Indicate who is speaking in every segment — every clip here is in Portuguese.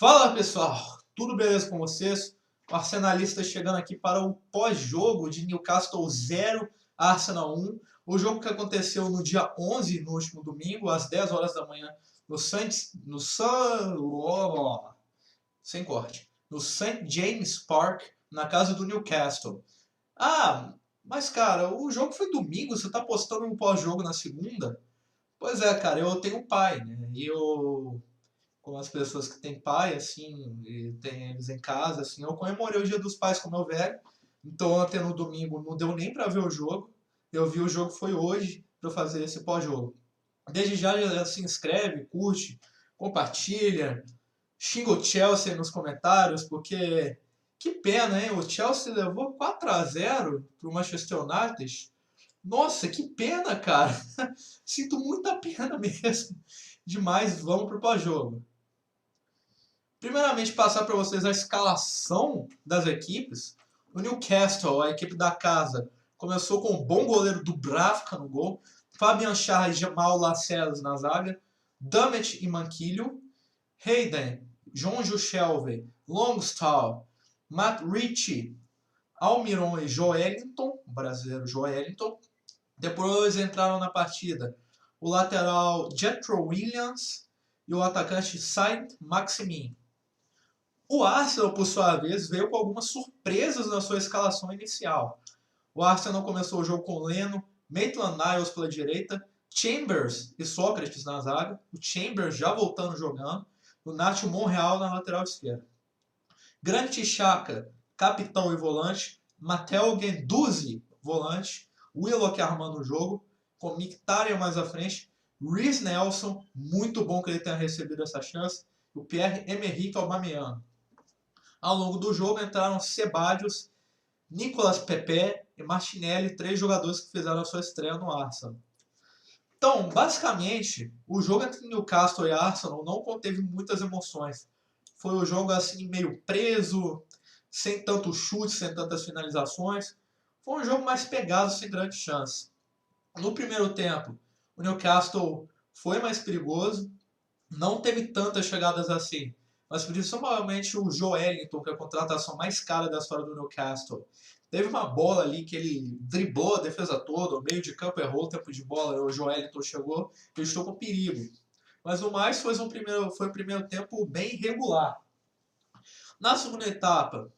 Speaker 1: Fala pessoal, tudo beleza com vocês? O Arsenalista chegando aqui para o pós-jogo de Newcastle 0, Arsenal 1. O jogo que aconteceu no dia 11, no último domingo, às 10 horas da manhã, sem corte, no St. James Park, na casa do Newcastle. Ah, mas cara, o jogo foi domingo, você tá postando um pós-jogo na segunda? Pois é, cara, eu tenho um pai, né? E eu com as pessoas que têm pai, assim, e tem eles em casa, assim. Eu comemorei o Dia dos Pais com meu velho, então ontem no domingo não deu nem para ver o jogo. Eu vi o jogo foi hoje para fazer esse pós-jogo. Desde já se inscreve, curte, compartilha, xinga o Chelsea nos comentários, porque que pena, hein? O Chelsea levou 4-0 para o Manchester United. Nossa, que pena, cara. Sinto muita pena mesmo. Demais, vamos pro pós-jogo. Primeiramente, passar para vocês a escalação das equipes. O Newcastle, a equipe da casa, começou com o bom goleiro Dubravka no gol, Fabian Schär e Jamal Lascelles na zaga, Dummett e Manquillo, Hayden, Jonjo Shelvey, Longstaff, Matt Ritchie, Almiron e Joelinton, o brasileiro Joelinton. Depois entraram na partida o lateral Jethro Williams e o atacante Saint Maximin. O Arsenal, por sua vez, veio com algumas surpresas na sua escalação inicial. O Arsenal começou o jogo com Leno, Maitland-Niles pela direita, Chambers e Sócrates na zaga, o Chambers já voltando jogando, o Nacho Monreal na lateral esquerda. Granit Xhaka, capitão e volante, Matteo Guendouzi, volante, Willock armando o jogo, com Mkhitaryan mais à frente, Reiss Nelson, muito bom que ele tenha recebido essa chance, e o Pierre-Emerick Aubameyang. Ao longo do jogo entraram Ceballos, Nicolas Pepe e Martinelli, três jogadores que fizeram a sua estreia no Arsenal. Então, basicamente, o jogo entre Newcastle e Arsenal não conteve muitas emoções. Foi um jogo assim meio preso, sem tantos chutes, sem tantas finalizações. Foi um jogo mais pegado, sem grande chance. No primeiro tempo, o Newcastle foi mais perigoso, não teve tantas chegadas assim, mas principalmente o Joelinton, que é a contratação mais cara da história do Newcastle. Teve uma bola ali que ele driblou a defesa toda, o meio de campo errou o tempo de bola, o Joelinton chegou e estou com perigo. Mas o mais foi um primeiro tempo bem regular. Na segunda etapa,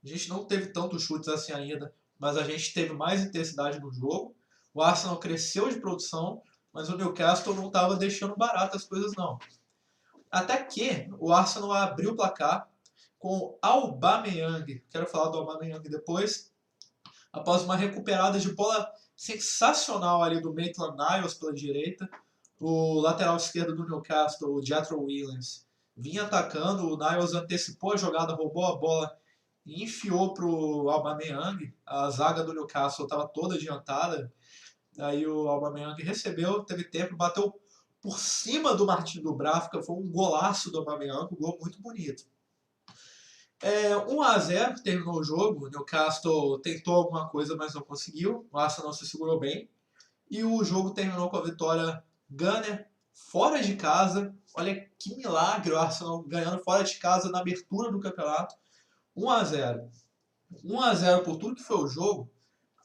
Speaker 1: a gente não teve tantos chutes assim ainda, mas a gente teve mais intensidade no jogo. O Arsenal cresceu de produção, mas o Newcastle não estava deixando barato as coisas não. Até que o Arsenal abriu o placar com o Aubameyang. Quero falar do Aubameyang depois. Após uma recuperada de bola sensacional ali do Maitland-Niles pela direita, o lateral esquerdo do Newcastle, o Jethro Williams, vinha atacando. O Niles antecipou a jogada, roubou a bola e enfiou para o Aubameyang. A zaga do Newcastle estava toda adiantada. Aí o Aubameyang recebeu, teve tempo, bateu por cima do Martin Dubravka, foi um golaço do Aubameyang, um gol muito bonito. 1-0 terminou o jogo, o Newcastle tentou alguma coisa, mas não conseguiu, o Arsenal se segurou bem, e o jogo terminou com a vitória Gunner fora de casa. Olha que milagre, o Arsenal ganhando fora de casa na abertura do campeonato, 1-0. 1-0 por tudo que foi o jogo,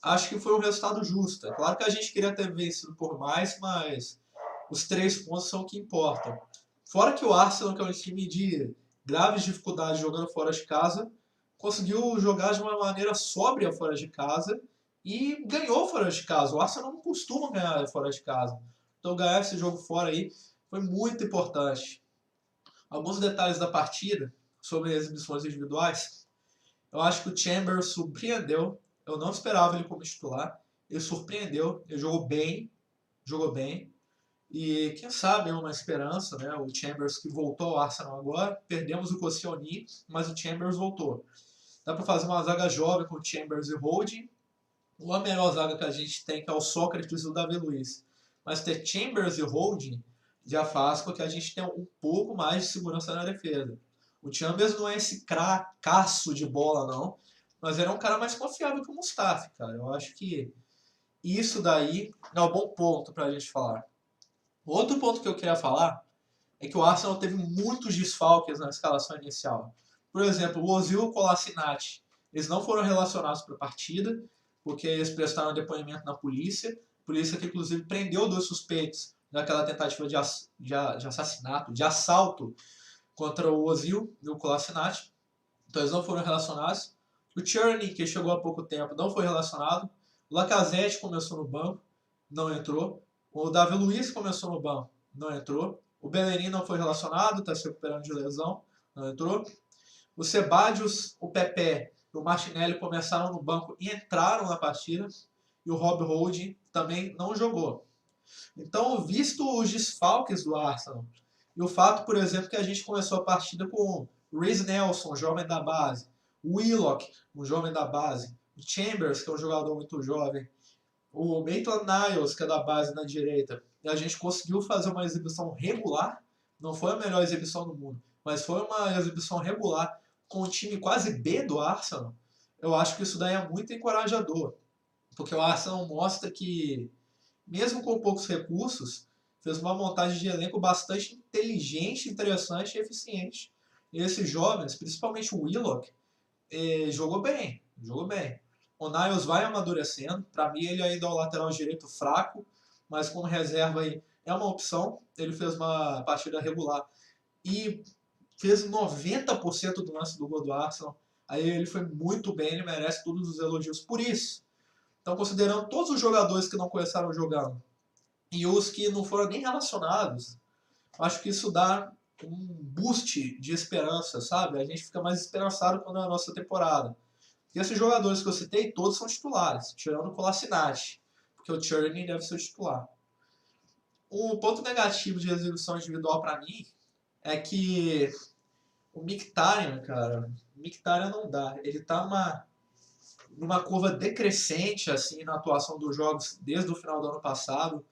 Speaker 1: acho que foi um resultado justo. É claro que a gente queria ter vencido por mais, mas os 3 pontos são o que importam. Fora que o Arsenal, que é um time de graves dificuldades jogando fora de casa, conseguiu jogar de uma maneira sóbria fora de casa e ganhou fora de casa. O Arsenal não costuma ganhar fora de casa. Então ganhar esse jogo fora aí foi muito importante. Alguns detalhes da partida sobre as exibições individuais. Eu acho que o Chambers surpreendeu. Eu não esperava ele como titular. Ele surpreendeu, ele jogou bem, jogou bem. E quem sabe é uma esperança, né? O Chambers que voltou ao Arsenal agora. Perdemos o Koscielny, mas o Chambers voltou. Dá para fazer uma zaga jovem com o Chambers e Holding. Ou a melhor zaga que a gente tem, que é o Sócrates e o Davi Luiz. Mas ter Chambers e Holding já faz com que a gente tenha um pouco mais de segurança na defesa. O Chambers não é esse cracaço de bola, não. Mas ele é um cara mais confiável que o Mustafi, cara. Eu acho que isso daí é um bom ponto para a gente falar. Outro ponto que eu queria falar é que o Arsenal teve muitos desfalques na escalação inicial. Por exemplo, o Ozil e o Kolasinac, eles não foram relacionados para a partida, porque eles prestaram depoimento na polícia, polícia que inclusive prendeu 2 suspeitos naquela tentativa de assassinato, de assalto contra o Ozil e o Kolasinac. Então eles não foram relacionados. O Tierney, que chegou há pouco tempo, não foi relacionado. O Lacazette começou no banco, não entrou. O Davi Luiz começou no banco, não entrou. O Bellerin não foi relacionado, está se recuperando de lesão, não entrou. O Sebadios, o Pepe e o Martinelli começaram no banco e entraram na partida. E o Rob Holding também não jogou. Então, visto os desfalques do Arsenal, e o fato, por exemplo, que a gente começou a partida com o Reece Nelson, jovem da base, o Willock, um jovem da base, o Chambers, que é um jogador muito jovem, o Maitland-Niles, que é da base na direita, e a gente conseguiu fazer uma exibição regular, não foi a melhor exibição do mundo, mas foi uma exibição regular com o time quase B do Arsenal. Eu acho que isso daí é muito encorajador, porque o Arsenal mostra que, mesmo com poucos recursos, fez uma montagem de elenco bastante inteligente, interessante e eficiente. E esses jovens, principalmente o Willock, jogou bem, jogou bem. O Niles vai amadurecendo, para mim ele ainda é o lateral direito fraco, mas como reserva aí é uma opção. Ele fez uma partida regular e fez 90% do lance do gol do Arsenal. Aí ele foi muito bem, ele merece todos os elogios por isso. Então, considerando todos os jogadores que não começaram jogando e os que não foram nem relacionados, acho que isso dá um boost de esperança, sabe? A gente fica mais esperançado quando é a nossa temporada. E esses jogadores que eu citei, todos são titulares, tirando o Kolasinac, porque o Tierney deve ser o titular. O ponto negativo de exibição individual para mim é que o Mkhitaryan, cara, o Mkhitaryan não dá. Ele tá numa curva decrescente assim na atuação dos jogos desde o final do ano passado.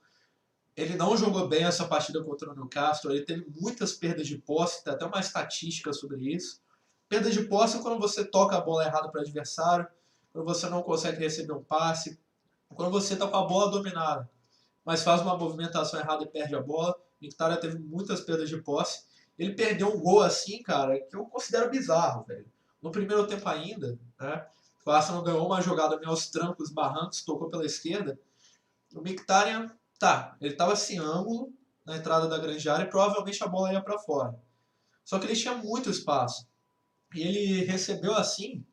Speaker 1: Ele não jogou bem essa partida contra o Newcastle, ele teve muitas perdas de posse, tem até uma estatística sobre isso. Perda de posse é quando você toca a bola errada para o adversário, quando você não consegue receber um passe, quando você está com a bola dominada, mas faz uma movimentação errada e perde a bola. O Mkhitaryan teve muitas perdas de posse. Ele perdeu um gol assim, cara, que eu considero bizarro, velho. No primeiro tempo ainda, né? O Arsenal ganhou uma jogada meio aos trancos, barrancos, tocou pela esquerda. O Mkhitaryan, tá, ele estava sem ângulo na entrada da grande área e provavelmente a bola ia para fora. Só que ele tinha muito espaço. E ele recebeu assim,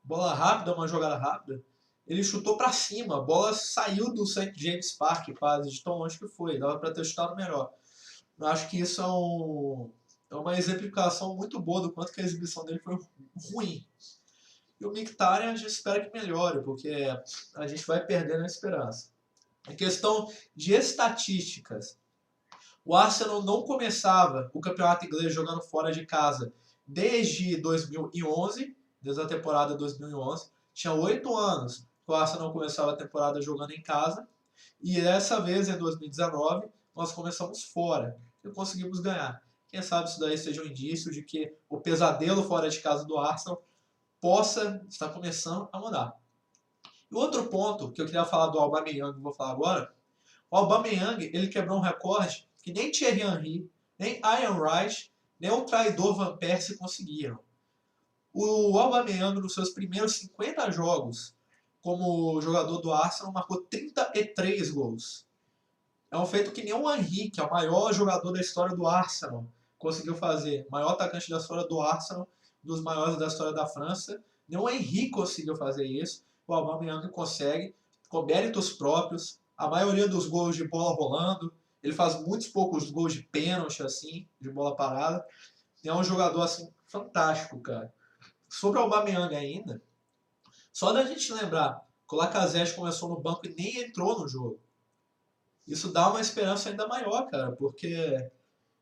Speaker 1: bola rápida, uma jogada rápida. Ele chutou para cima, a bola saiu do St. James Park quase, de tão longe que foi. Dava para ter chutado melhor. Eu acho que isso é uma exemplificação muito boa do quanto que a exibição dele foi ruim. E o Mkhitaryan a gente espera que melhore, porque a gente vai perdendo a esperança. Em questão de estatísticas, o Arsenal não começava o campeonato inglês jogando fora de casa desde 2011, desde a temporada 2011. Tinha 8 anos que o Arsenal começava a temporada jogando em casa. E dessa vez, em 2019, nós começamos fora e conseguimos ganhar. Quem sabe isso daí seja um indício de que o pesadelo fora de casa do Arsenal possa estar começando a mudar. E outro ponto que eu queria falar do Aubameyang, vou falar agora. O Aubameyang, ele quebrou um recorde que nem Thierry Henry, nem Ian Wright, nem o traidor Van Persie conseguiram. O Aubameyang, nos seus primeiros 50 jogos como jogador do Arsenal, marcou 33 gols. É um feito que nem o Henry, que é o maior jogador da história do Arsenal, conseguiu fazer. O maior atacante da história do Arsenal, dos maiores da história da França. Nem o Henry conseguiu fazer isso. O Aubameyang consegue, com méritos próprios. A maioria dos gols de bola rolando. Ele faz muitos poucos gols de pênalti, assim, de bola parada. E é um jogador, assim, fantástico, cara. Sobre o Aubameyang ainda, só da gente lembrar que o Lacazette começou no banco e nem entrou no jogo. Isso dá uma esperança ainda maior, cara, porque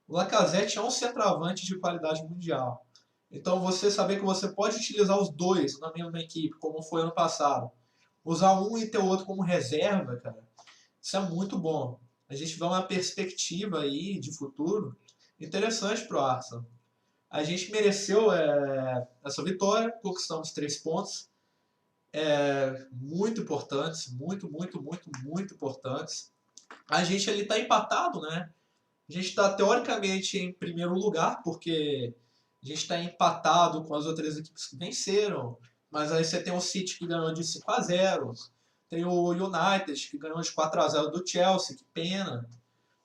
Speaker 1: o Lacazette é um centroavante de qualidade mundial. Então você saber que você pode utilizar os dois na mesma equipe, como foi ano passado, usar um e ter o outro como reserva, cara, isso é muito bom. A gente vê uma perspectiva aí de futuro interessante para o Arsenal. A gente mereceu essa vitória, conquistamos 3 pontos, muito importantes, muito importantes. A gente ali está empatado, né? A gente está teoricamente em primeiro lugar, porque a gente está empatado com as outras equipes que venceram. Mas aí você tem o City que ganhou de 5-0. Tem o United que ganhou de 4-0 do Chelsea, que pena.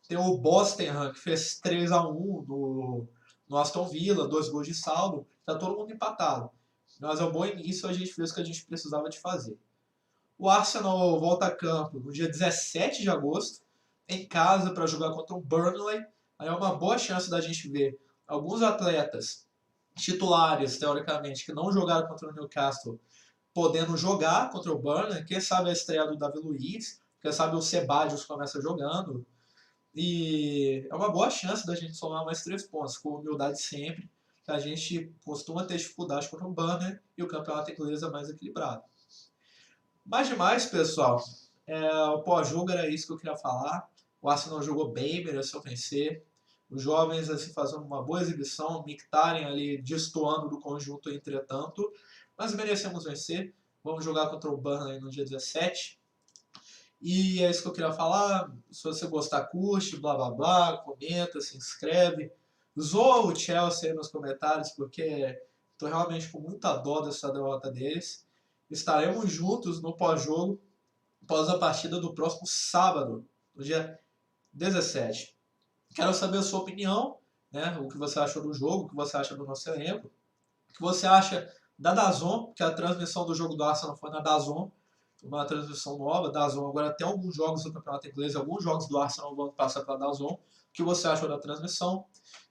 Speaker 1: Tem o Boston que fez 3-1 no Aston Villa, 2 gols de saldo. Tá todo mundo empatado. Mas é um bom início, a gente fez o que a gente precisava de fazer. O Arsenal volta a campo no dia 17 de agosto, em casa, para jogar contra o Burnley. Aí é uma boa chance da gente ver alguns atletas titulares, teoricamente, que não jogaram contra o Newcastle, podendo jogar contra o Burnley. Quem sabe a estreia do Davi Luiz, quem sabe o Sebadios começa jogando. E é uma boa chance da gente somar mais 3 pontos, com humildade sempre, que a gente costuma ter dificuldade contra o Burnley e o campeonato inglês é mais equilibrado. Mas demais, pessoal. O pós-jogo era isso que eu queria falar. O Arsenal jogou bem, mereceu vencer. Os jovens assim, fazendo uma boa exibição, Mkhitaryan ali destoando do conjunto, entretanto. Mas merecemos vencer. Vamos jogar contra o Burnley no dia 17. E é isso que eu queria falar. Se você gostar, curte, blá blá blá, comenta, se inscreve. Zoa o Chelsea aí nos comentários, porque estou realmente com muita dó dessa derrota deles. Estaremos juntos no pós-jogo, após a partida do próximo sábado, no dia 17. Quero saber a sua opinião, né? O que você achou do jogo, o que você acha do nosso elenco, o que você acha da DAZN, que a transmissão do jogo do Arsenal foi na DAZN, uma transmissão nova. DAZN agora tem alguns jogos do Campeonato Inglês, alguns jogos do Arsenal vão passar para a DAZN. O que você achou da transmissão?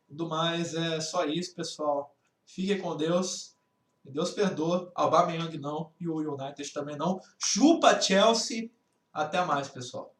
Speaker 1: Do mais, é só isso, pessoal. Fiquem com Deus. Deus perdoa. Aubameyang não e o United também não. Chupa Chelsea. Até mais, pessoal.